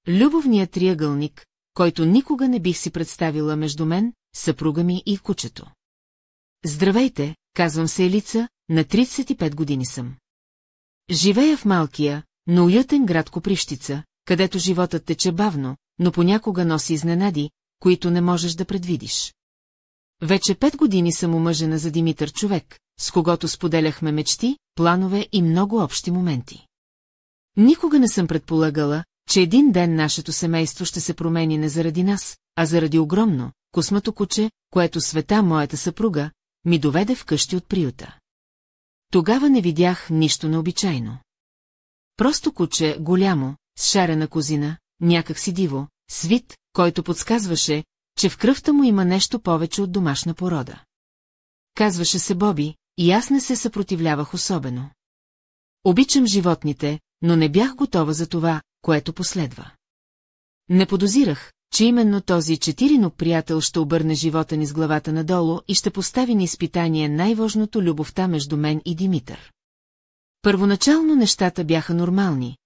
Любовният триъгълник, който никога не бих си представила между мен, съпруга ми и кучето. Здравейте, казвам се Елица, на 35 години съм. Живея в малкия, но уютен град Копривщица, където животът тече бавно, но понякога носи изненади, които не можеш да предвидиш. Вече 5 години съм омъжена за Димитър човек, с когото споделяхме мечти, планове и много общи моменти. Никога не съм предполагала, че един ден нашето семейство ще се промени не заради нас, а заради огромно, космато куче, което Света, моята съпруга, ми доведе вкъщи от приюта. Тогава не видях нищо необичайно. Просто куче, голямо, с шарена козина, някак си диво, свит, който подсказваше, че в кръвта му има нещо повече от домашна порода. Казваше се Боби, и аз не се съпротивлявах особено. Обичам животните, но не бях готова за това, което последва. Не подозирах, че именно този четириног приятел ще обърне живота ни с главата надолу и ще постави на изпитание най-важното любовта между мен и Димитър. Първоначално нещата бяха нормални,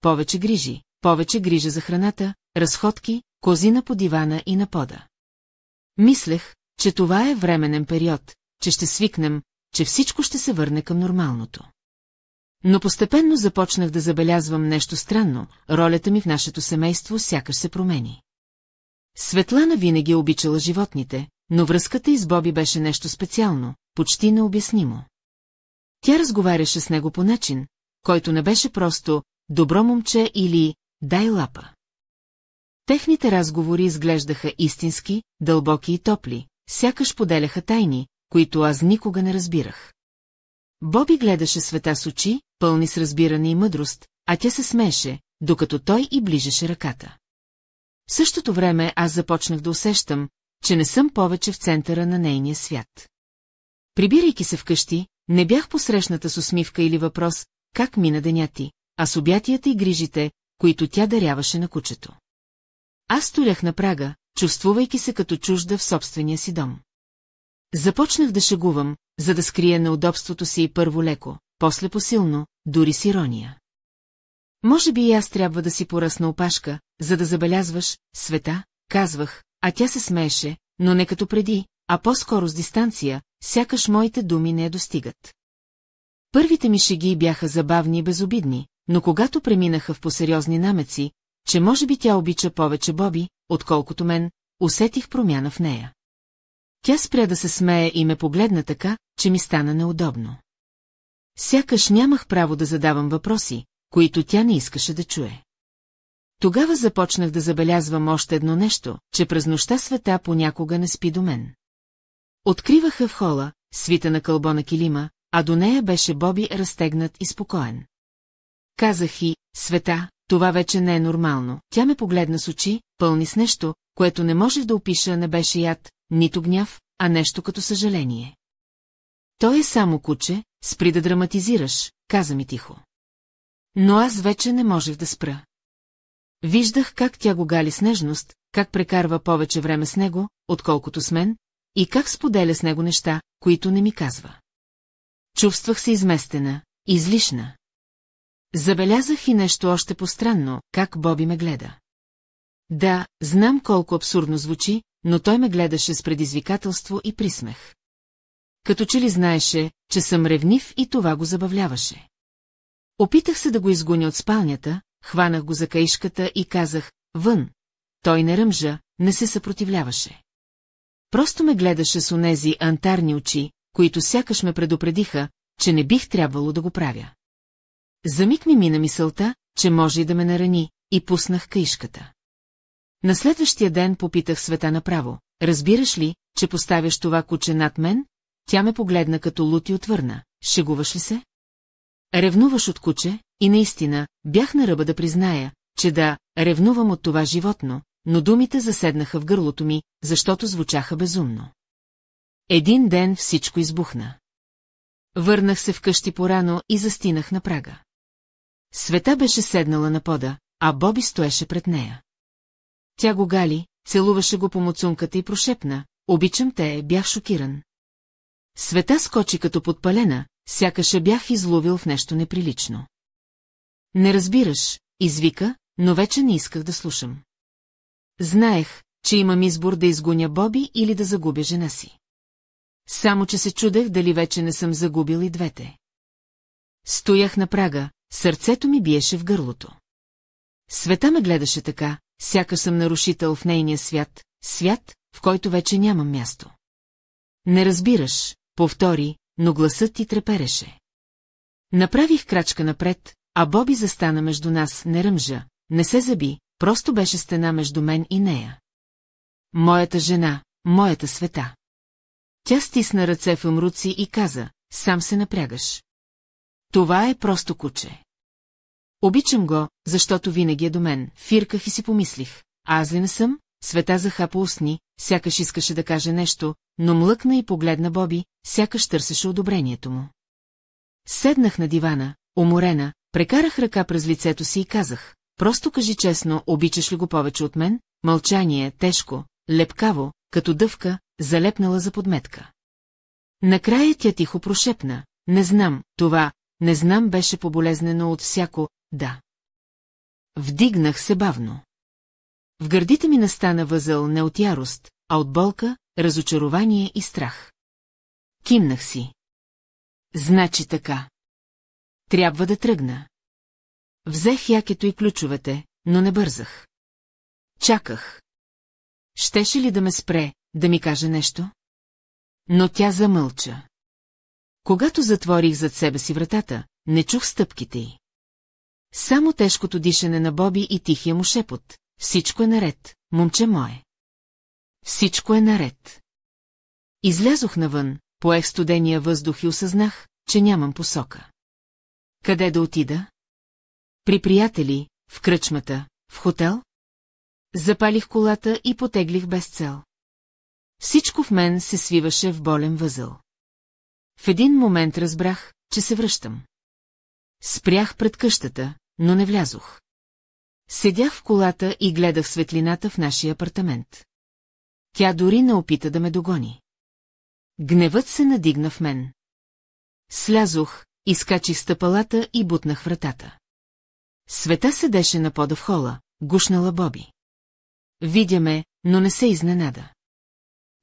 повече грижа за храната, разходки, козина по дивана и на пода. Мислех, че това е временен период, че ще свикнем, че всичко ще се върне към нормалното. Но постепенно започнах да забелязвам нещо странно, ролята ми в нашето семейство сякаш се промени. Светлана винаги обичала животните, но връзката й с Боби беше нещо специално, почти необяснимо. Тя разговаряше с него по начин, който не беше просто «добро момче» или «дай лапа». Техните разговори изглеждаха истински, дълбоки и топли, сякаш поделяха тайни, които аз никога не разбирах. Боби гледаше Света с очи, пълни с разбиране и мъдрост, а тя се смееше, докато той й ближеше ръката. В същото време аз започнах да усещам, че не съм повече в центъра на нейния свят. Прибирайки се вкъщи, не бях посрещната с усмивка или въпрос, как мина деня ти, а с обятията и грижите, които тя даряваше на кучето. Аз столях на прага, чувствувайки се като чужда в собствения си дом. Започнах да шегувам, за да скрия неудобството си и първо леко, после посилно, дори с ирония. Може би и аз трябва да си поръсна опашка, за да забелязваш, Света, казвах, а тя се смееше, но не като преди, а по-скоро с дистанция, сякаш моите думи не я достигат. Първите ми шеги бяха забавни и безобидни, но когато преминаха в посериозни намеци, че може би тя обича повече Боби, отколкото мен, усетих промяна в нея. Тя спря да се смее и ме погледна така, че ми стана неудобно. Сякаш нямах право да задавам въпроси, които тя не искаше да чуе. Тогава започнах да забелязвам още едно нещо, че през нощта Света понякога не спи до мен. Откриваха в хола, свита на кълбо на килима, а до нея беше Боби разтегнат и спокоен. Казах и, Света, това вече не е нормално. Тя ме погледна с очи, пълни с нещо, което не можех да опиша, не беше яд, нито гняв, а нещо като съжаление. Той е само куче, спри да драматизираш, каза ми тихо. Но аз вече не можех да спра. Виждах как тя го гали с нежност, как прекарва повече време с него, отколкото с мен, и как споделя с него неща, които не ми казва. Чувствах се изместена, излишна. Забелязах и нещо още по-странно, как Боби ме гледа. Да, знам колко абсурдно звучи, но той ме гледаше с предизвикателство и присмех. Като че ли знаеше, че съм ревнив и това го забавляваше. Опитах се да го изгоня от спалнята, хванах го за каишката и казах, вън. Той не ръмжа, не се съпротивляваше. Просто ме гледаше с онези антарни очи, които сякаш ме предупредиха, че не бих трябвало да го правя. За миг ми мина мисълта, че може и да ме нарани, и пуснах каишката. На следващия ден попитах Света направо, разбираш ли, че поставяш това куче над мен? Тя ме погледна като лут и отвърна, шегуваш ли се? Ревнуваш от куче, и наистина, бях на ръба да призная, че да, ревнувам от това животно, но думите заседнаха в гърлото ми, защото звучаха безумно. Един ден всичко избухна. Върнах се вкъщи порано и застинах на прага. Света беше седнала на пода, а Боби стоеше пред нея. Тя го гали, целуваше го по муцунката и прошепна, обичам те, бях шокиран. Света скочи като подпалена, сякаш я бях изловил в нещо неприлично. Не разбираш, извика, но вече не исках да слушам. Знаех, че имам избор да изгоня Боби или да загубя жена си. Само че се чудех дали вече не съм загубил и двете. Стоях на прага, сърцето ми биеше в гърлото. Света ме гледаше така, сякаш съм нарушител в нейния свят, свят, в който вече нямам място. Не разбираш, повтори, но гласът ти трепереше. Направих крачка напред, а Боби застана между нас, не ръмжа, не се заби, просто беше стена между мен и нея. Моята жена, моята Света. Тя стисна ръце в умруци и каза, сам се напрягаш. Това е просто куче. Обичам го, защото винаги е до мен, фирках и си помислих. А аз ли не съм? Света захапа устни, сякаш искаше да каже нещо, но млъкна и погледна Боби, сякаш търсеше одобрението му. Седнах на дивана, уморена, прекарах ръка през лицето си и казах, просто кажи честно, обичаш ли го повече от мен? Мълчание, тежко, лепкаво, като дъвка, залепнала за подметка. Накрая тя тихо прошепна, не знам, това, не знам беше поболезнено от всяко, да. Вдигнах се бавно. В гърдите ми настана възъл не от ярост, а от болка, разочарование и страх. Кимнах си. Значи така. Трябва да тръгна. Взех якето и ключовете, но не бързах. Чаках. Щеше ли да ме спре, да ми каже нещо? Но тя замълча. Когато затворих зад себе си вратата, не чух стъпките й. Само тежкото дишане на Боби и тихия му шепот. Всичко е наред, момче мое. Всичко е наред. Излязох навън, поех студения въздух и осъзнах, че нямам посока. Къде да отида? При приятели, в кръчмата, в хотел? Запалих колата и потеглих без цел. Всичко в мен се свиваше в болен възъл. В един момент разбрах, че се връщам. Спрях пред къщата, но не влязох. Седях в колата и гледах светлината в нашия апартамент. Тя дори не опита да ме догони. Гневът се надигна в мен. Слязох, изкачих стъпалата и бутнах вратата. Света седеше на пода в хола, гушнала Боби. Видя ме, но не се изненада.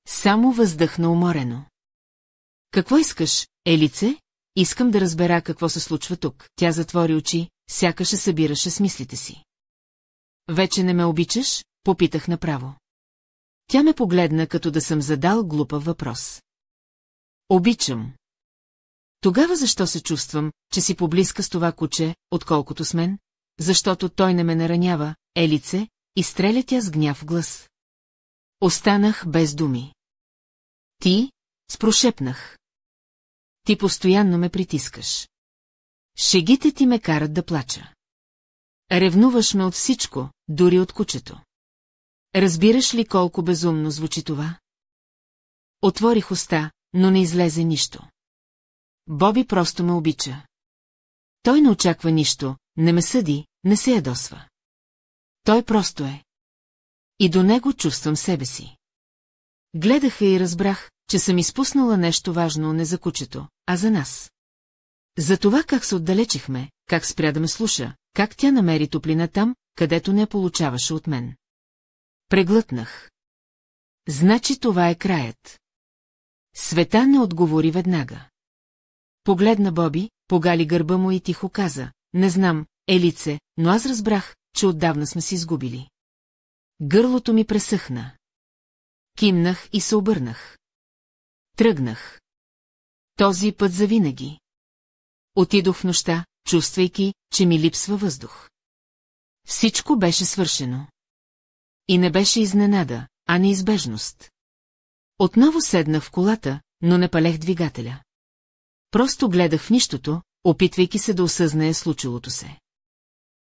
Само въздъхна уморено. Какво искаш, Елице? Искам да разбера какво се случва тук. Тя затвори очи, сякаш се събираше с мислите си. Вече не ме обичаш? Попитах направо. Тя ме погледна, като да съм задал глупав въпрос. Обичам. Тогава защо се чувствам, че си поблизка с това куче, отколкото с мен? Защото той не ме наранява, Елице, изстреля тя с гняв глас. Останах без думи. Ти, спрошепнах. Ти постоянно ме притискаш. Шегите ти ме карат да плача. Ревнуваш ме от всичко, дори от кучето. Разбираш ли колко безумно звучи това? Отворих уста, но не излезе нищо. Боби просто ме обича. Той не очаква нищо, не ме съди, не се ядосва. Той просто е. И до него чувствам себе си. Гледаха и разбрах, че съм изпуснала нещо важно не за кучето, а за нас. За това как се отдалечихме, как спря да ме слуша, как тя намери топлина там, където не я получаваше от мен. Преглътнах. Значи това е краят. Света не отговори веднага. Погледна Боби, погали гърба му и тихо каза, не знам, Елице, но аз разбрах, че отдавна сме се изгубили. Гърлото ми пресъхна. Кимнах и се обърнах. Тръгнах. Този път завинаги. Отидох в нощта, чувствайки, че ми липсва въздух. Всичко беше свършено. И не беше изненада, а неизбежност. Отново седнах в колата, но не палех двигателя. Просто гледах в нищото, опитвайки се да осъзнае случилото се.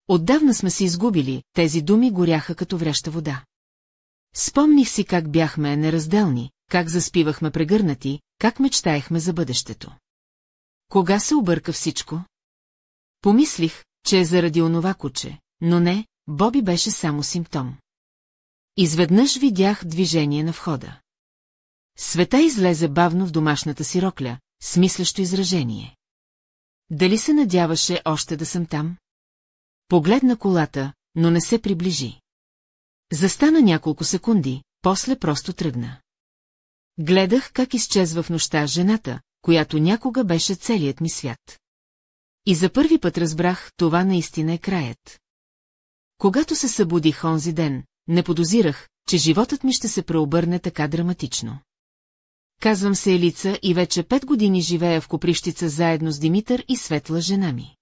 Отдавна сме се изгубили, тези думи горяха като вряща вода. Спомних си как бяхме неразделни, как заспивахме прегърнати, как мечтаехме за бъдещето. Кога се обърка всичко? Помислих, че е заради онова куче, но не, Боби беше само симптом. Изведнъж видях движение на входа. Света излезе бавно в домашната си рокля, с мислещо изражение. Дали се надяваше още да съм там? Погледна колата, но не се приближи. Застана няколко секунди, после просто тръгна. Гледах как изчезва в нощта жената, която някога беше целият ми свят. И за първи път разбрах, това наистина е краят. Когато се събудих онзи ден, не подозирах, че животът ми ще се преобърне така драматично. Казвам се Елица и вече 5 години живея в Копривщица заедно с Димитър и Светла жена ми.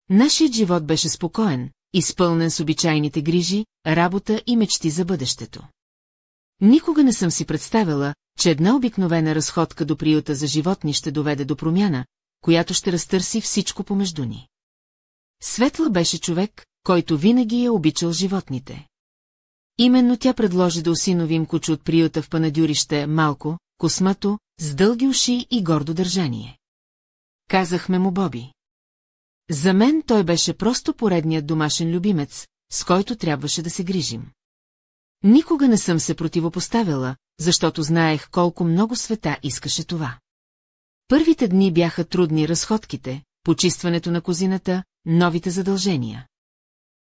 Нашият живот беше спокоен, изпълнен с обичайните грижи, работа и мечти за бъдещето. Никога не съм си представила, че една обикновена разходка до приюта за животни ще доведе до промяна, която ще разтърси всичко помежду ни. Светла беше човек, който винаги е обичал животните. Именно тя предложи да осиновим куче от приюта в Панадюрище, малко, космато, с дълги уши и гордо държание. Казахме му Боби. За мен той беше просто поредният домашен любимец, с който трябваше да се грижим. Никога не съм се противопоставила, защото знаех колко много света искаше това. Първите дни бяха трудни, разходките, почистването на козината, новите задължения.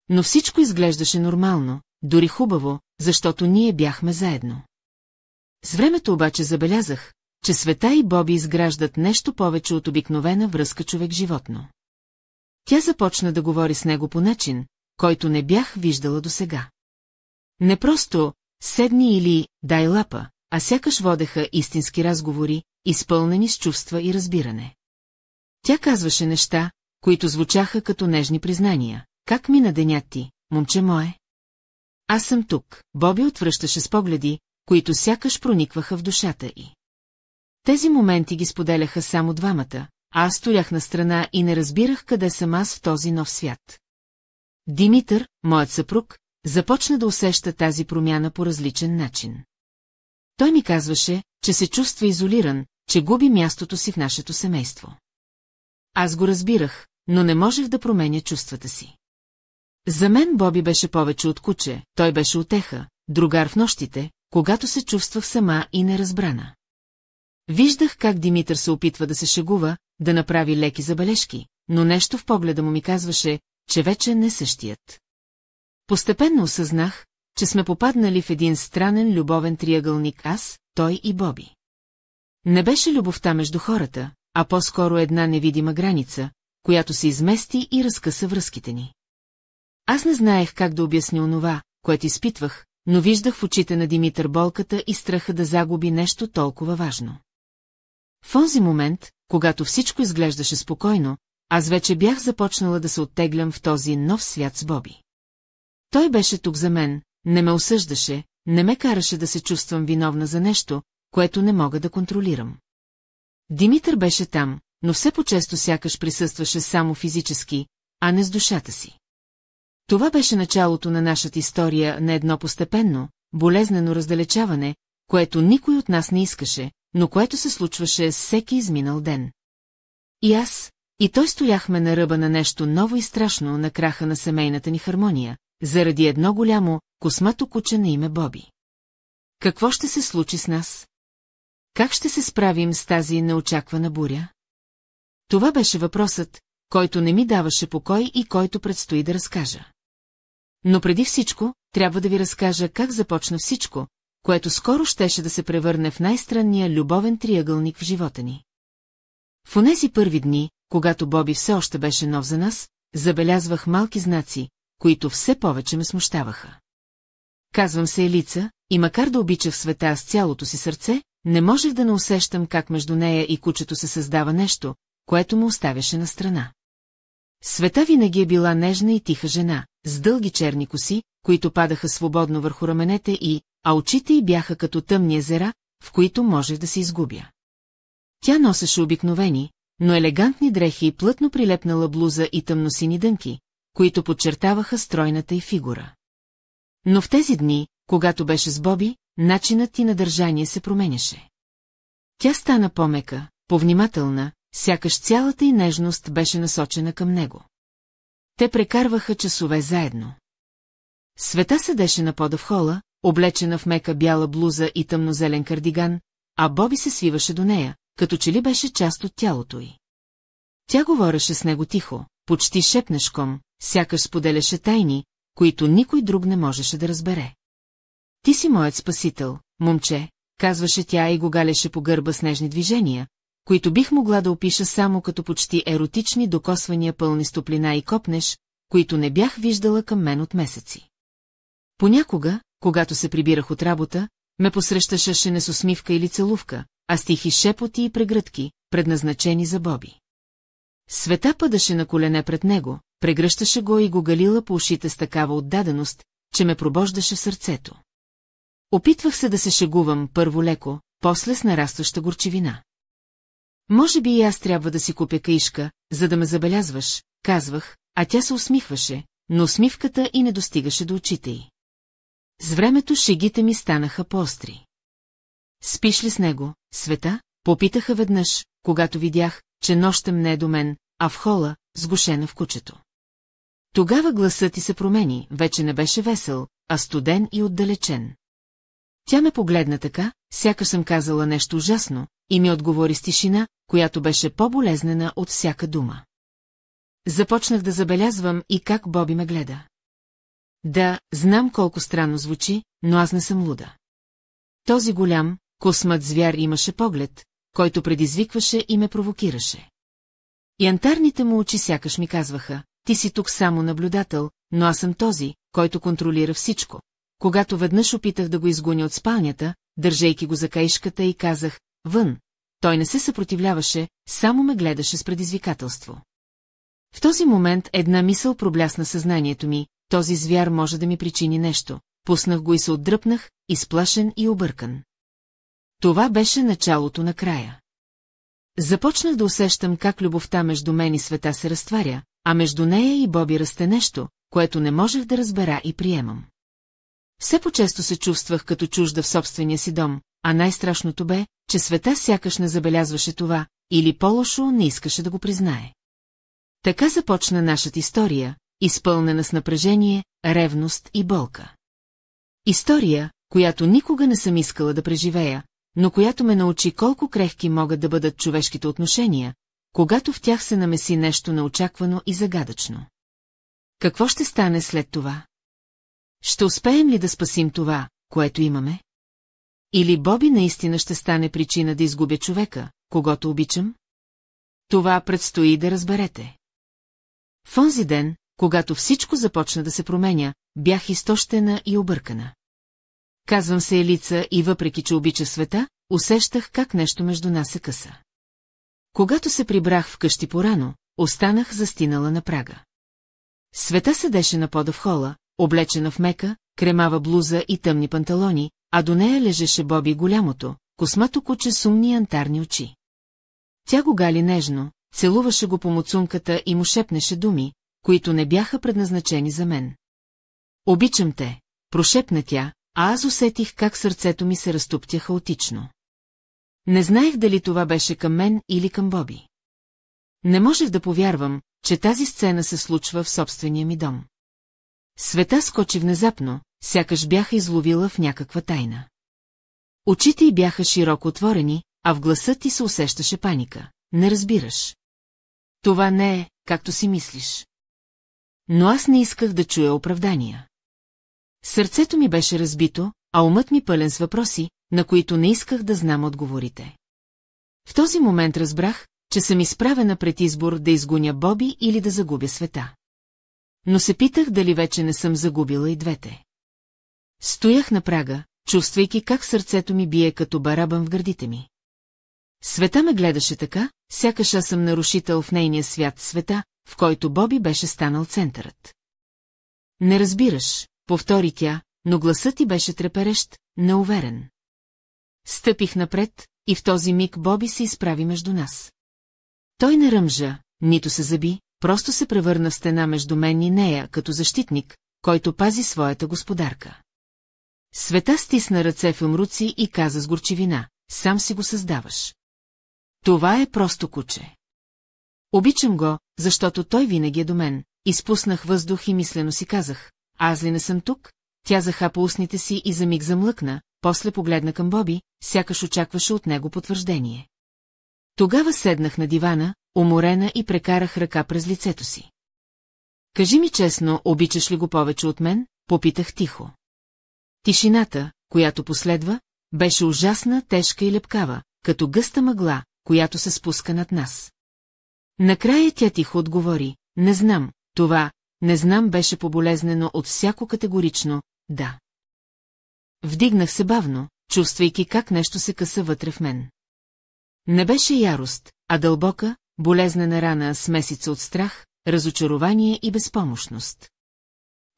Но всичко изглеждаше нормално, дори хубаво, защото ние бяхме заедно. С времето обаче забелязах, че Света и Боби изграждат нещо повече от обикновена връзка човек-животно. Тя започна да говори с него по начин, който не бях виждала досега. Не просто «седни» или «дай лапа», а сякаш водеха истински разговори, изпълнени с чувства и разбиране. Тя казваше неща, които звучаха като нежни признания. Как мина денят ти, момче мое? Аз съм тук. Боби отвръщаше с погледи, които сякаш проникваха в душата й. Тези моменти ги споделяха само двамата, а аз стоях настрана и не разбирах къде съм аз в този нов свят. Димитър, моят съпруг, започна да усеща тази промяна по различен начин. Той ми казваше, че се чувства изолиран, че губи мястото си в нашето семейство. Аз го разбирах, но не можех да променя чувствата си. За мен Боби беше повече от куче, той беше утеха, другар в нощите, когато се чувствах сама и неразбрана. Виждах как Димитър се опитва да се шегува, да направи леки забележки, но нещо в погледа му ми казваше, че вече не същият. Постепенно осъзнах, че сме попаднали в един странен любовен триъгълник аз, той и Боби. Не беше любовта между хората, а по-скоро една невидима граница, която се измести и разкъса връзките ни. Аз не знаех как да обясня онова, което изпитвах, но виждах в очите на Димитър болката и страха да загуби нещо толкова важно. В онзи момент, когато всичко изглеждаше спокойно, аз вече бях започнала да се оттеглям в този нов свят с Боби. Той беше тук за мен, не ме осъждаше, не ме караше да се чувствам виновна за нещо, което не мога да контролирам. Димитър беше там, но все по-често сякаш присъстваше само физически, а не с душата си. Това беше началото на нашата история на едно постепенно, болезнено раздалечаване, което никой от нас не искаше, но което се случваше всеки изминал ден. И аз, и той стояхме на ръба на нещо ново и страшно на краха на семейната ни хармония, заради едно голямо, космато куче на име Боби. Какво ще се случи с нас? Как ще се справим с тази неочаквана буря? Това беше въпросът, който не ми даваше покой и който предстои да разкажа. Но преди всичко, трябва да ви разкажа как започна всичко, което скоро щеше да се превърне в най-странния любовен триъгълник в живота ни. В онези първи дни, когато Боби все още беше нов за нас, забелязвах малки знаци, които все повече ме смущаваха. Казвам се Елица, и макар да обичах света с цялото си сърце, не можех да не усещам как между нея и кучето се създава нещо, което ме оставяше настрана. Света винаги е била нежна и тиха жена, с дълги черни коси, които падаха свободно върху раменете а очите й бяха като тъмни езера, в които можех да се изгубя. Тя носеше обикновени, но елегантни дрехи и плътно прилепнала блуза и тъмносини дънки, които подчертаваха стройната й фигура. Но в тези дни, когато беше с Боби, начинът и на държание се променяше. Тя стана по-мека, повнимателна, сякаш цялата й нежност беше насочена към него. Те прекарваха часове заедно. Света седеше на пода в хола, облечена в мека бяла блуза и тъмнозелен кардиган, а Боби се свиваше до нея, като че ли беше част от тялото й. Тя говореше с него тихо, почти шепнешком, сякаш споделяше тайни, които никой друг не можеше да разбере. Ти си моят спасител, момче, казваше тя и го галеше по гърба с нежни движения, които бих могла да опиша само като почти еротични докосвания пълни с топлина и копнеш, които не бях виждала към мен от месеци. Понякога, когато се прибирах от работа, ме посрещаше не с усмивка или целувка, а с тихи шепоти и прегръдки, предназначени за Боби. Света падаше на колене пред него, прегръщаше го и го галила по ушите с такава отдаденост, че ме пробождаше в сърцето. Опитвах се да се шегувам първо леко, после с нарастваща горчивина. Може би и аз трябва да си купя каишка, за да ме забелязваш, казвах, а тя се усмихваше, но усмивката и не достигаше до очите й. С времето шегите ми станаха по-остри. Спиш ли с него, Света? Попитаха веднъж, когато видях, че нощем не е до мен, а в хола, сгушена в кучето. Тогава гласът ти се промени, вече не беше весел, а студен и отдалечен. Тя ме погледна така, сякаш съм казала нещо ужасно, и ми отговори с тишина, която беше по-болезнена от всяка дума. Започнах да забелязвам и как Боби ме гледа. Да, знам колко странно звучи, но аз не съм луда. Този голям, космат звяр имаше поглед, който предизвикваше и ме провокираше. Янтарните му очи сякаш ми казваха, ти си тук само наблюдател, но аз съм този, който контролира всичко. Когато веднъж опитах да го изгоня от спалнята, държейки го за каишката и казах, вън, той не се съпротивляваше, само ме гледаше с предизвикателство. В този момент една мисъл проблясна съзнанието ми, този звяр може да ми причини нещо, пуснах го и се отдръпнах, изплашен и объркан. Това беше началото на края. Започнах да усещам как любовта между мен и Света се разтваря, а между нея и Боби расте нещо, което не можех да разбера и приемам. Все по-често се чувствах като чужда в собствения си дом, а най-страшното бе, че Света сякаш не забелязваше това, или по-лошо не искаше да го признае. Така започна нашата история, изпълнена с напрежение, ревност и болка. История, която никога не съм искала да преживея, но която ме научи колко крехки могат да бъдат човешките отношения, когато в тях се намеси нещо неочаквано и загадъчно. Какво ще стане след това? Ще успеем ли да спасим това, което имаме? Или Боби наистина ще стане причина да изгубя човека, когото обичам? Това предстои да разберете. В онзи ден, когато всичко започна да се променя, бях изтощена и объркана. Казвам се Елица и въпреки, че обича Света, усещах как нещо между нас се къса. Когато се прибрах вкъщи порано, останах застинала на прага. Света седеше на пода в хола, облечена в мека, кремава блуза и тъмни панталони, а до нея лежеше Боби голямото, космато куче с умни янтарни очи. Тя го гали нежно, целуваше го по муцунката и му шепнеше думи, които не бяха предназначени за мен. Обичам те, прошепна тя, а аз усетих как сърцето ми се разтоптя хаотично. Не знаех дали това беше към мен или към Боби. Не можех да повярвам, че тази сцена се случва в собствения ми дом. Света скочи внезапно, сякаш бяха изловила в някаква тайна. Очите й бяха широко отворени, а в гласа ти се усещаше паника. Не разбираш. Това не е, както си мислиш. Но аз не исках да чуя оправдания. Сърцето ми беше разбито, а умът ми пълен с въпроси, на които не исках да знам отговорите. В този момент разбрах, че съм изправена пред избор да изгоня Боби или да загубя Света. Но се питах дали вече не съм загубила и двете. Стоях на прага, чувствайки как сърцето ми бие като барабан в гърдите ми. Света ме гледаше така, сякаш аз съм нарушител в нейния свят, света, в който Боби беше станал центърът. Не разбираш, повтори тя, но гласът ти беше треперещ, неуверен. Стъпих напред, и в този миг Боби се изправи между нас. Той не ръмжа, нито се заби, просто се превърна в стена между мен и нея, като защитник, който пази своята господарка. Света стисна ръце в умруци и каза с горчивина, сам си го създаваш. Това е просто куче. Обичам го, защото той винаги е до мен. Изпуснах въздух и мислено си казах, аз ли не съм тук? Тя захапа устните си и за миг замлъкна, после погледна към Боби, сякаш очакваше от него потвърждение. Тогава седнах на дивана, уморена и прекарах ръка през лицето си. Кажи ми честно, обичаш ли го повече от мен? Попитах тихо. Тишината, която последва, беше ужасна, тежка и лепкава, като гъста мъгла, която се спуска над нас. Накрая тя тихо отговори, не знам, това, не знам беше поболезнено от всяко категорично, да. Вдигнах се бавно, чувствайки как нещо се къса вътре в мен. Не беше ярост, а дълбока, болезнена рана с месица от страх, разочарование и безпомощност.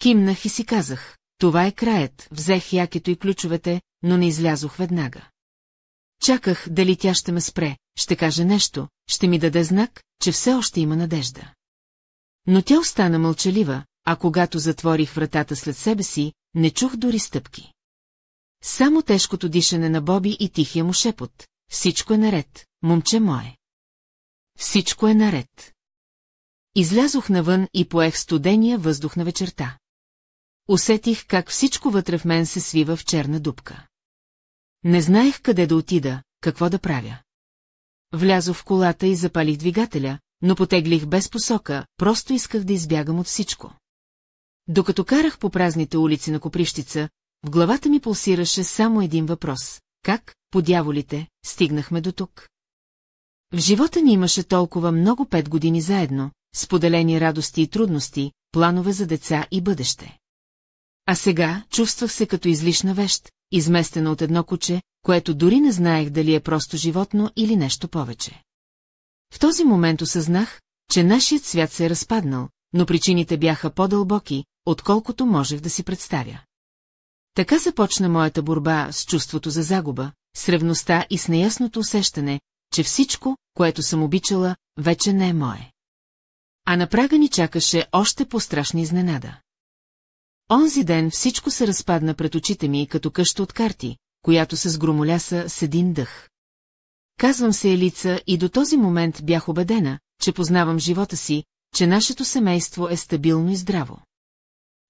Кимнах и си казах, това е краят, взех якето и ключовете, но не излязох веднага. Чаках дали тя ще ме спре, ще каже нещо, ще ми даде знак, че все още има надежда. Но тя остана мълчалива, а когато затворих вратата след себе си, не чух дори стъпки. Само тежкото дишане на Боби и тихия му шепот. Всичко е наред, момче мое. Всичко е наред. Излязох навън и поех студения въздух на вечерта. Усетих как всичко вътре в мен се свива в черна дупка. Не знаех къде да отида, какво да правя. Влязох в колата и запалих двигателя, но потеглих без посока, просто исках да избягам от всичко. Докато карах по празните улици на Копривщица, в главата ми пулсираше само един въпрос. Как, по дяволите, стигнахме до тук? В живота ни имаше толкова много 5 години заедно, споделени радости и трудности, планове за деца и бъдеще. А сега чувствах се като излишна вещ, изместена от едно куче, което дори не знаех дали е просто животно или нещо повече. В този момент осъзнах, че нашият свят се е разпаднал, но причините бяха по-дълбоки, отколкото можех да си представя. Така започна моята борба с чувството за загуба, с ревността и с неясното усещане, че всичко, което съм обичала, вече не е мое. А на прага ни чакаше още по-страшна изненада. Онзи ден всичко се разпадна пред очите ми като къща от карти, която се сгромоляса с един дъх. Казвам се Елица и до този момент бях убедена, че познавам живота си, че нашето семейство е стабилно и здраво.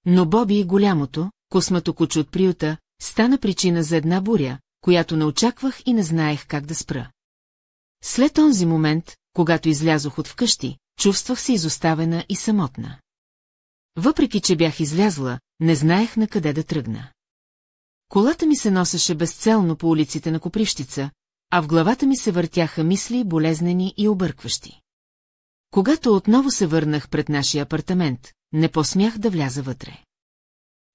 Но Боби, голямото, космато куче от приюта, стана причина за една буря, която не очаквах и не знаех как да спра. След онзи момент, когато излязох от вкъщи, чувствах се изоставена и самотна. Въпреки че бях излязла, не знаех на къде да тръгна. Колата ми се носеше безцелно по улиците на Копривщица, а в главата ми се въртяха мисли болезнени и объркващи. Когато отново се върнах пред нашия апартамент, не посмях да вляза вътре.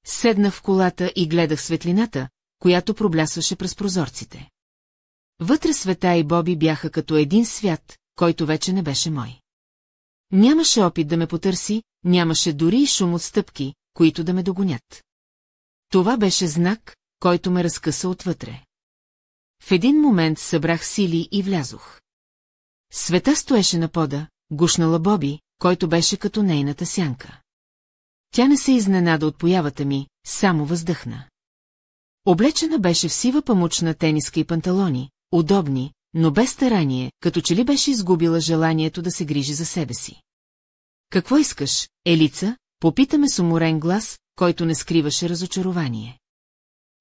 Седнах в колата и гледах светлината, която проблясваше през прозорците. Вътре Света и Боби бяха като един свят, който вече не беше мой. Нямаше опит да ме потърси, нямаше дори и шум от стъпки, които да ме догонят. Това беше знак, който ме разкъса отвътре. В един момент събрах сили и влязох. Света стоеше на пода, гушнала Боби, който беше като нейната сянка. Тя не се изненада от появата ми, само въздъхна. Облечена беше в сива памучна тениска и панталони, удобни, но без старание, като че ли беше изгубила желанието да се грижи за себе си. Какво искаш, Елица? Попитаме с уморен глас, който не скриваше разочарование.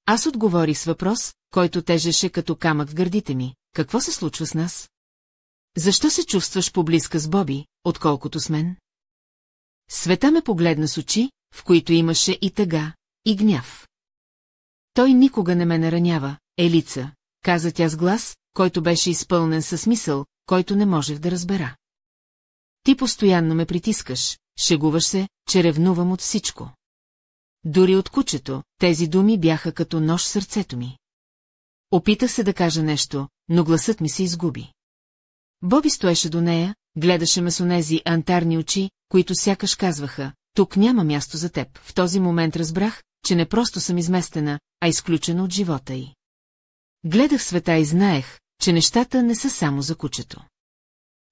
Аз отговорих с въпрос, който тежеше като камък в гърдите ми. Какво се случва с нас? Защо се чувстваш поблизка с Боби, отколкото с мен? Света ме погледна с очи, в които имаше и тъга, и гняв. Той никога не ме наранява, Елица, каза тя с глас, който беше изпълнен със смисъл, който не можех да разбера. Ти постоянно ме притискаш, шегуваш се, че ревнувам от всичко. Дори от кучето, тези думи бяха като нож в сърцето ми. Опитах се да кажа нещо, но гласът ми се изгуби. Боби стоеше до нея, гледаше ме с онези антарни очи, които сякаш казваха, тук няма място за теб. В този момент разбрах, че не просто съм изместена, а изключена от живота й. Гледах Света и знаех, че нещата не са само за кучето.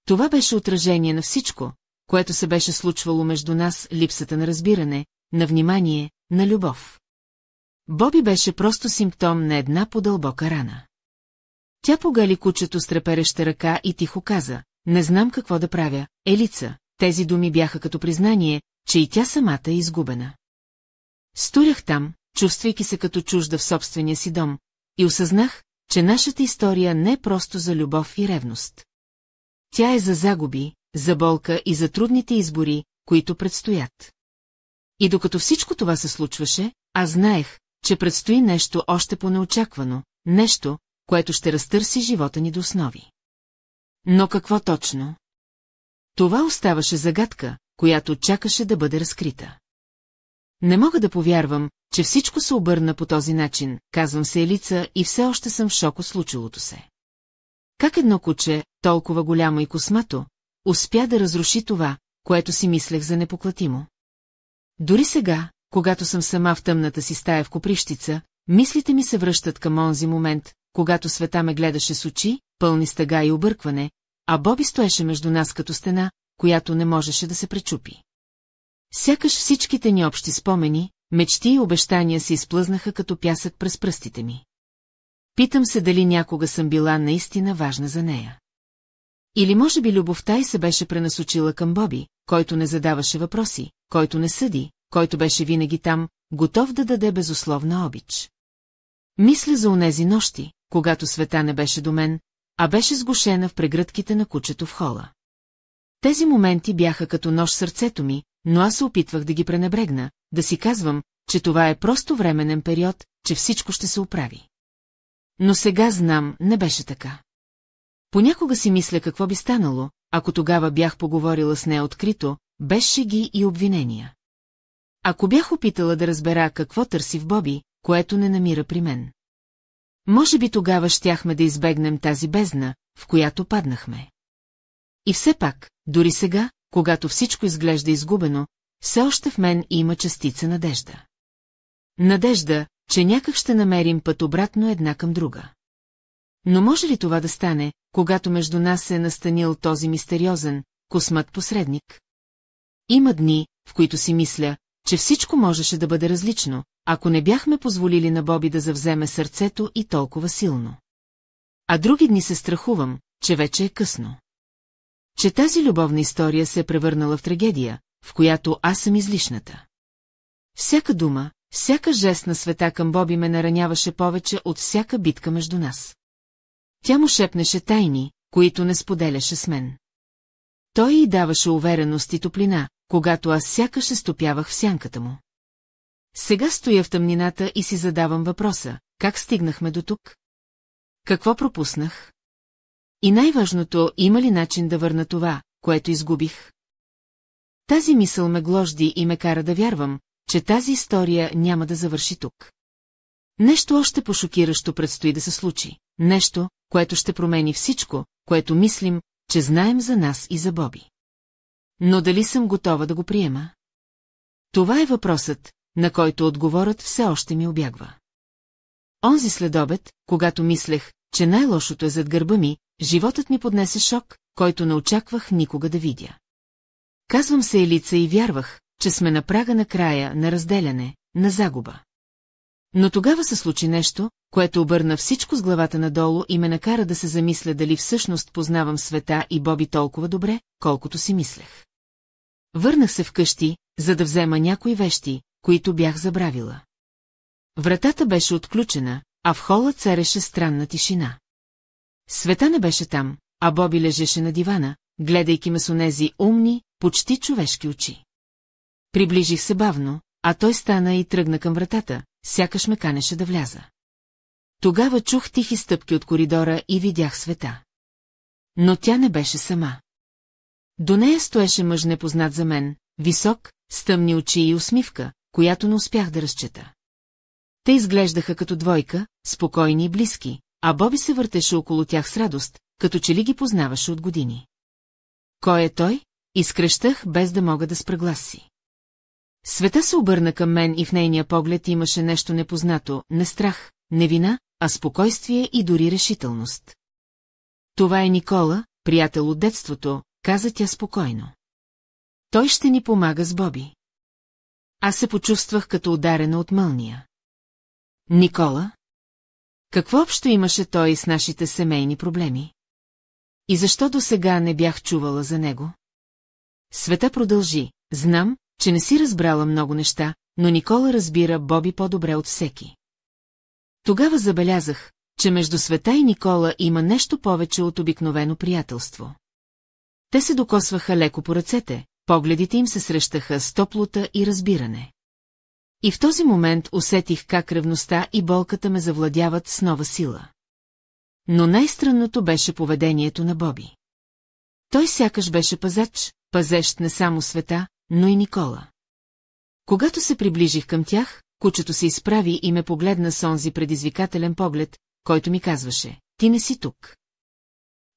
Това беше отражение на всичко, което се беше случвало между нас, липсата на разбиране, на внимание, на любов. Боби беше просто симптом на една подълбока рана. Тя погали кучето с трепереща ръка и тихо каза, не знам какво да правя, Елица. Тези думи бяха като признание, че и тя самата е изгубена. Стоях там, чувствайки се като чужда в собствения си дом, и осъзнах, че нашата история не е просто за любов и ревност. Тя е за загуби, за болка и за трудните избори, които предстоят. И докато всичко това се случваше, аз знаех, че предстои нещо още по-неочаквано, нещо, което ще разтърси живота ни до основи. Но какво точно? Това оставаше загадка, която чакаше да бъде разкрита. Не мога да повярвам, че всичко се обърна по този начин, казвам се Елица и все още съм в шок от случилото се. Как едно куче, толкова голямо и космато, успя да разруши това, което си мислех за непоклатимо? Дори сега, когато съм сама в тъмната си стая в Коприщица, мислите ми се връщат към онзи момент, когато света ме гледаше с очи, пълни с тъга и объркване, а Боби стоеше между нас като стена, която не можеше да се пречупи. Сякаш всичките ни общи спомени, мечти и обещания се изплъзнаха като пясък през пръстите ми. Питам се дали някога съм била наистина важна за нея. Или може би любовта й се беше пренасочила към Боби, който не задаваше въпроси, който не съди, който беше винаги там, готов да даде безусловна обич. Мисля за онези нощи, когато света не беше до мен, а беше сгушена в прегръдките на кучето в хола. Тези моменти бяха като нож в сърцето ми, но аз се опитвах да ги пренебрегна, да си казвам, че това е просто временен период, че всичко ще се оправи. Но сега знам, не беше така. Понякога си мисля какво би станало, ако тогава бях поговорила с нея открито, без шеги и обвинения. Ако бях опитала да разбера какво търси в Боби, което не намира при мен. Може би тогава щяхме да избегнем тази бездна, в която паднахме. И все пак, дори сега, когато всичко изглежда изгубено, все още в мен има частица надежда. Надежда, че някак ще намерим път обратно една към друга. Но може ли това да стане, когато между нас се е настанил този мистериозен, космат посредник? Има дни, в които си мисля, че всичко можеше да бъде различно, ако не бяхме позволили на Боби да завземе сърцето и толкова силно. А други дни се страхувам, че вече е късно. Че тази любовна история се е превърнала в трагедия, в която аз съм излишната. Всяка дума, всяка жест на света към Боби ме нараняваше повече от всяка битка между нас. Тя му шепнеше тайни, които не споделяше с мен. Той й даваше увереност и топлина, когато аз сякаш се стопявах в сянката му. Сега стоя в тъмнината и си задавам въпроса, как стигнахме до тук? Какво пропуснах? И най-важното, има ли начин да върна това, което изгубих? Тази мисъл ме гложди и ме кара да вярвам, че тази история няма да завърши тук. Нещо още по-шокиращо предстои да се случи. Нещо, което ще промени всичко, което мислим, че знаем за нас и за Боби. Но дали съм готова да го приема? Това е въпросът, на който отговорът все още ми обягва. Онзи следобед, когато мислех, че най-лошото е зад гърба ми, животът ми поднесе шок, който не очаквах никога да видя. Казвам се Елица и вярвах, че сме на прага на края, на разделяне, на загуба. Но тогава се случи нещо, което обърна всичко с главата надолу и ме накара да се замисля дали всъщност познавам света и Боби толкова добре, колкото си мислех. Върнах се вкъщи, за да взема някои вещи, които бях забравила. Вратата беше отключена, а в хола цареше странна тишина. Света не беше там, а Боби лежеше на дивана, гледайки ме с онези умни, почти човешки очи. Приближих се бавно, а той стана и тръгна към вратата, сякаш ме канеше да вляза. Тогава чух тихи стъпки от коридора и видях Света. Но тя не беше сама. До нея стоеше мъж непознат за мен, висок, с тъмни очи и усмивка, която не успях да разчета. Те изглеждаха като двойка, спокойни и близки, а Боби се въртеше около тях с радост, като че ли ги познаваше от години. Кой е той? Изкръщах, без да мога да спра глас си. Света се обърна към мен и в нейния поглед имаше нещо непознато, не страх, не вина, а спокойствие и дори решителност. Това е Никола, приятел от детството, каза тя спокойно. Той ще ни помага с Боби. Аз се почувствах като ударена от мълния. Никола? Какво общо имаше той с нашите семейни проблеми? И защо досега не бях чувала за него? Света продължи. Знам, че не си разбрала много неща, но Никола разбира Боби по-добре от всеки. Тогава забелязах, че между Света и Никола има нещо повече от обикновено приятелство. Те се докосваха леко по ръцете, погледите им се срещаха с топлота и разбиране. И в този момент усетих как ревността и болката ме завладяват с нова сила. Но най-странното беше поведението на Боби. Той сякаш беше пазач, пазещ не само света, но и Никола. Когато се приближих към тях, кучето се изправи и ме погледна с онзи предизвикателен поглед, който ми казваше: ти не си тук.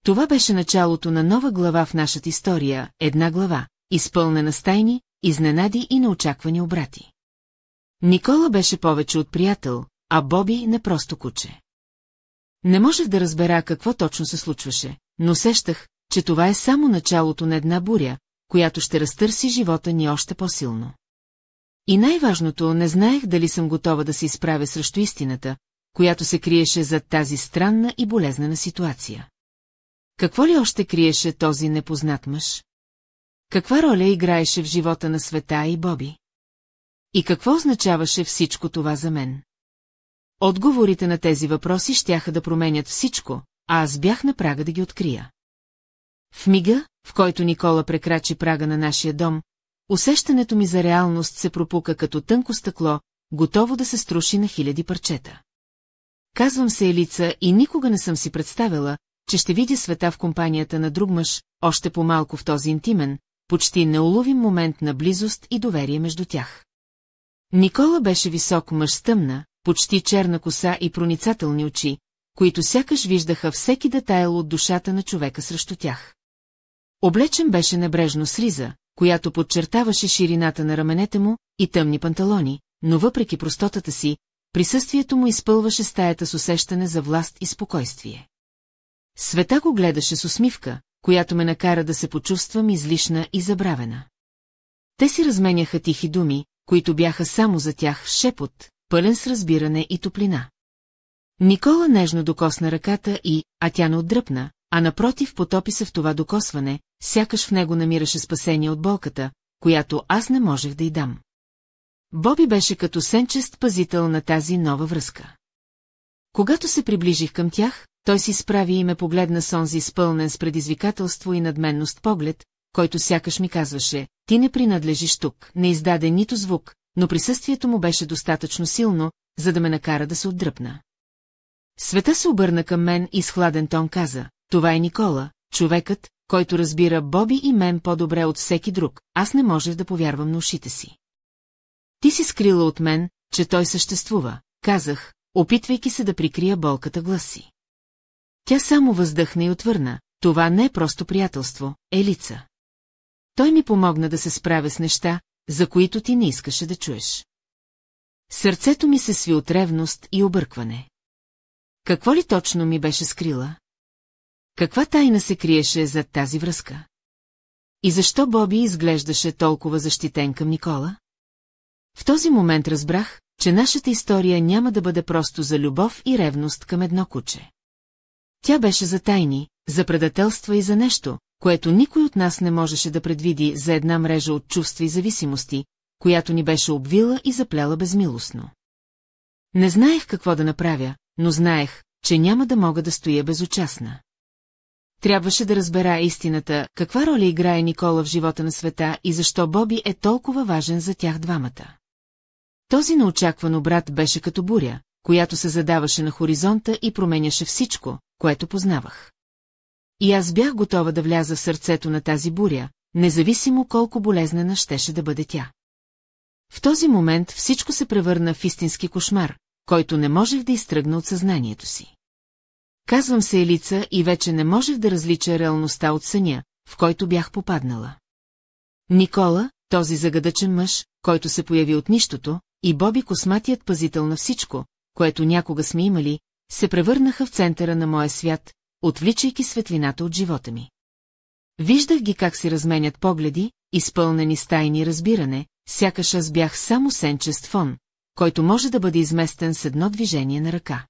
Това беше началото на нова глава в нашата история, една глава, изпълнена с тайни, изненади и неочаквани обрати. Никола беше повече от приятел, а Боби не просто куче. Не можех да разбера какво точно се случваше, но усещах, че това е само началото на една буря, която ще разтърси живота ни още по-силно. И най-важното, не знаех дали съм готова да се изправя срещу истината, която се криеше зад тази странна и болезнена ситуация. Какво ли още криеше този непознат мъж? Каква роля играеше в живота на Света и Боби? И какво означаваше всичко това за мен? Отговорите на тези въпроси щяха да променят всичко, а аз бях на прага да ги открия. В мига, в който Никола прекрачи прага на нашия дом, усещането ми за реалност се пропука като тънко стъкло, готово да се струши на хиляди парчета. Казвам се Елица и никога не съм си представила, че ще видя Света в компанията на друг мъж, още по-малко в този интимен, почти неуловим момент на близост и доверие между тях. Никола беше висок мъж с тъмна, почти черна коса и проницателни очи, които сякаш виждаха всеки детайл от душата на човека срещу тях. Облечен беше небрежно с риза, която подчертаваше ширината на раменете му, и тъмни панталони, но въпреки простотата си, присъствието му изпълваше стаята с усещане за власт и спокойствие. Света го гледаше с усмивка, която ме накара да се почувствам излишна и забравена. Те си разменяха тихи думи, които бяха само за тях шепот, пълен с разбиране и топлина. Никола нежно докосна ръката а тя не отдръпна, а напротив потопи се в това докосване, сякаш в него намираше спасение от болката, която аз не можех да й дам. Боби беше като сенчест пазител на тази нова връзка. Когато се приближих към тях, той си справи и ме погледна с онзи изпълнен с предизвикателство и надменност поглед, който сякаш ми казваше: ти не принадлежиш тук, не издаде нито звук, но присъствието му беше достатъчно силно, за да ме накара да се отдръпна. Света се обърна към мен и с хладен тон каза: това е Никола, човекът, който разбира Боби и мен по-добре от всеки друг, аз не можех да повярвам на ушите си. Ти си скрила от мен, че той съществува, казах, опитвайки се да прикрия болката гласи. Тя само въздъхна и отвърна: това не е просто приятелство, Елица. Той ми помогна да се справя с неща, за които ти не искаше да чуеш. Сърцето ми се сви от ревност и объркване. Какво ли точно ми беше скрила? Каква тайна се криеше зад тази връзка? И защо Боби изглеждаше толкова защитен към Никола? В този момент разбрах, че нашата история няма да бъде просто за любов и ревност към едно куче. Тя беше за тайни, за предателства и за нещо, което никой от нас не можеше да предвиди, за една мрежа от чувства и зависимости, която ни беше обвила и заплела безмилостно. Не знаех какво да направя, но знаех, че няма да мога да стоя безучастна. Трябваше да разбера истината, каква роля играе Никола в живота на Света и защо Боби е толкова важен за тях двамата. Този неочакван обрат беше като буря, която се задаваше на хоризонта и променяше всичко, което познавах. И аз бях готова да вляза в сърцето на тази буря, независимо колко болезнена щеше да бъде тя. В този момент всичко се превърна в истински кошмар, който не можех да изтръгна от съзнанието си. Казвам се Елица и вече не можех да различа реалността от съня, в който бях попаднала. Никола, този загадъчен мъж, който се появи от нищото, и Боби, косматият пазител на всичко, което някога сме имали, се превърнаха в центъра на моя свят, отвличайки светлината от живота ми. Виждах ги как си разменят погледи, изпълнени с тайни разбиране, сякаш аз бях само сенчест фон, който може да бъде изместен с едно движение на ръка.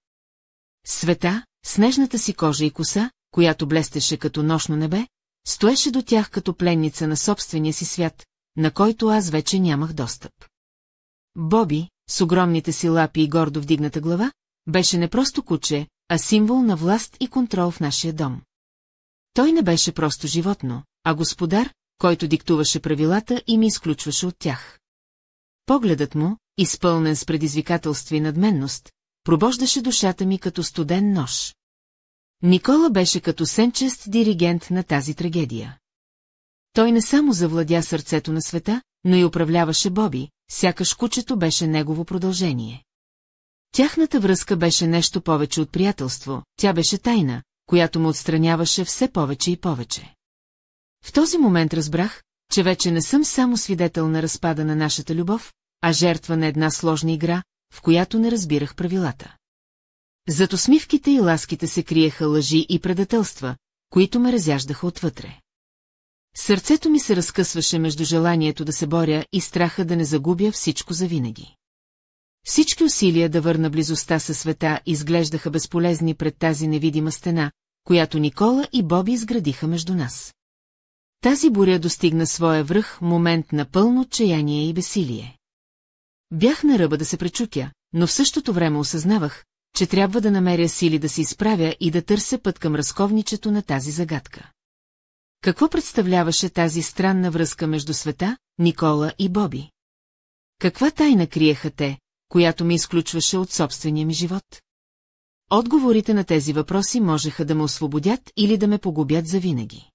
Света, с нежната си кожа и коса, която блестеше като нощно небе, стоеше до тях като пленница на собствения си свят, на който аз вече нямах достъп. Боби, с огромните си лапи и гордо вдигната глава, беше не просто куче, а символ на власт и контрол в нашия дом. Той не беше просто животно, а господар, който диктуваше правилата и ми изключваше от тях. Погледът му, изпълнен с предизвикателство и надменност, пробождаше душата ми като студен нож. Никола беше като сенчест диригент на тази трагедия. Той не само завладя сърцето на света, но и управляваше Боби, сякаш кучето беше негово продължение. Тяхната връзка беше нещо повече от приятелство, тя беше тайна, която му отстраняваше все повече и повече. В този момент разбрах, че вече не съм само свидетел на разпада на нашата любов, а жертва на една сложна игра, в която не разбирах правилата. Зад усмивките и ласките се криеха лъжи и предателства, които ме разяждаха отвътре. Сърцето ми се разкъсваше между желанието да се боря и страха да не загубя всичко завинаги. Всички усилия да върна близостта със света изглеждаха безполезни пред тази невидима стена, която Никола и Боби изградиха между нас. Тази буря достигна своя връх, момент на пълно отчаяние и безсилие. Бях на ръба да се пречукя, но в същото време осъзнавах, че трябва да намеря сили да се изправя и да търся път към разковничето на тази загадка. Какво представляваше тази странна връзка между света, Никола и Боби? Каква тайна криеха те, която ме изключваше от собствения ми живот? Отговорите на тези въпроси можеха да ме освободят или да ме погубят завинаги.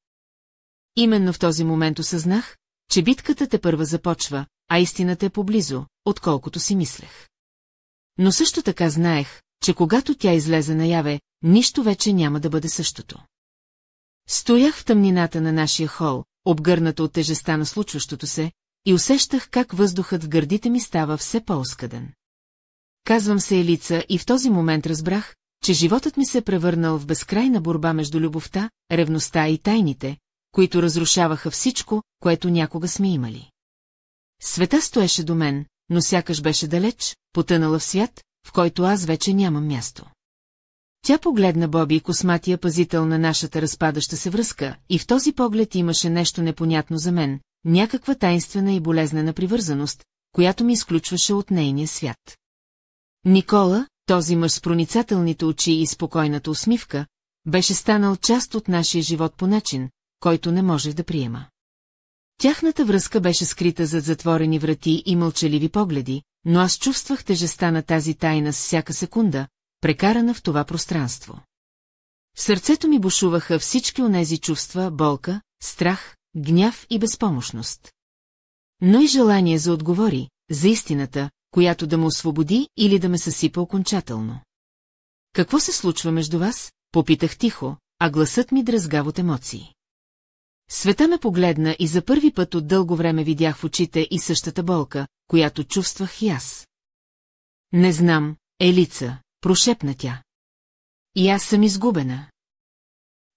Именно в този момент осъзнах, че битката тепърва започва, а истината е поблизо, отколкото си мислех. Но също така знаех, че когато тя излезе наяве, нищо вече няма да бъде същото. Стоях в тъмнината на нашия хол, обгърната от тежестта на случващото се, и усещах как въздухът в гърдите ми става все по-оскъден. Казвам се Елица и в този момент разбрах, че животът ми се е превърнал в безкрайна борба между любовта, ревността и тайните, които разрушаваха всичко, което някога сме имали. Света стоеше до мен, но сякаш беше далеч, потънала в свят, в който аз вече нямам място. Тя погледна Боби, косматия пазител на нашата разпадаща се връзка, и в този поглед имаше нещо непонятно за мен, някаква таинствена и болезнена привързаност, която ми изключваше от нейния свят. Никола, този мъж с проницателните очи и спокойната усмивка, беше станал част от нашия живот по начин, който не можех да приема. Тяхната връзка беше скрита зад затворени врати и мълчаливи погледи, но аз чувствах тежестта на тази тайна с всяка секунда, прекарана в това пространство. В сърцето ми бушуваха всички онези чувства, болка, страх, гняв и безпомощност. Но и желание за отговори, за истината, която да ме освободи или да ме съсипа окончателно. Какво се случва между вас? Попитах тихо, а гласът ми дръзгав от емоции. Света ме погледна и за първи път от дълго време видях в очите и същата болка, която чувствах и аз. Не знам, Елица, прошепна тя. И аз съм изгубена.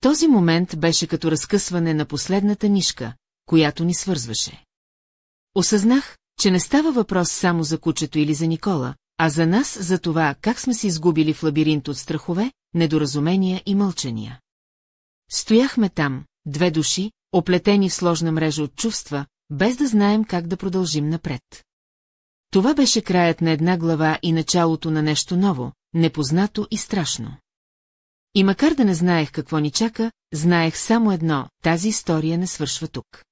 Този момент беше като разкъсване на последната нишка, която ни свързваше. Осъзнах, че не става въпрос само за кучето или за Никола, а за нас, за това, как сме се изгубили в лабиринт от страхове, недоразумения и мълчания. Стояхме там, две души, оплетени в сложна мрежа от чувства, без да знаем как да продължим напред. Това беше краят на една глава и началото на нещо ново, непознато и страшно. И макар да не знаех какво ни чака, знаех само едно – тази история не свършва тук.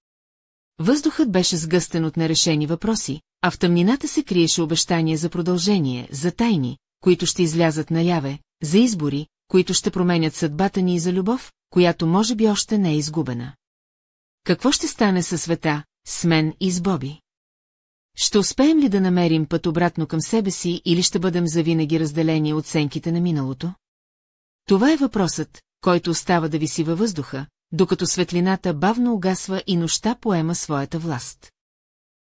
Въздухът беше сгъстен от нерешени въпроси, а в тъмнината се криеше обещание за продължение, за тайни, които ще излязат наяве, за избори, които ще променят съдбата ни и за любов, която може би още не е изгубена. Какво ще стане със света, с мен и с Боби? Ще успеем ли да намерим път обратно към себе си или ще бъдем завинаги разделени от сенките на миналото? Това е въпросът, който остава да виси във въздуха, докато светлината бавно угасва и нощта поема своята власт.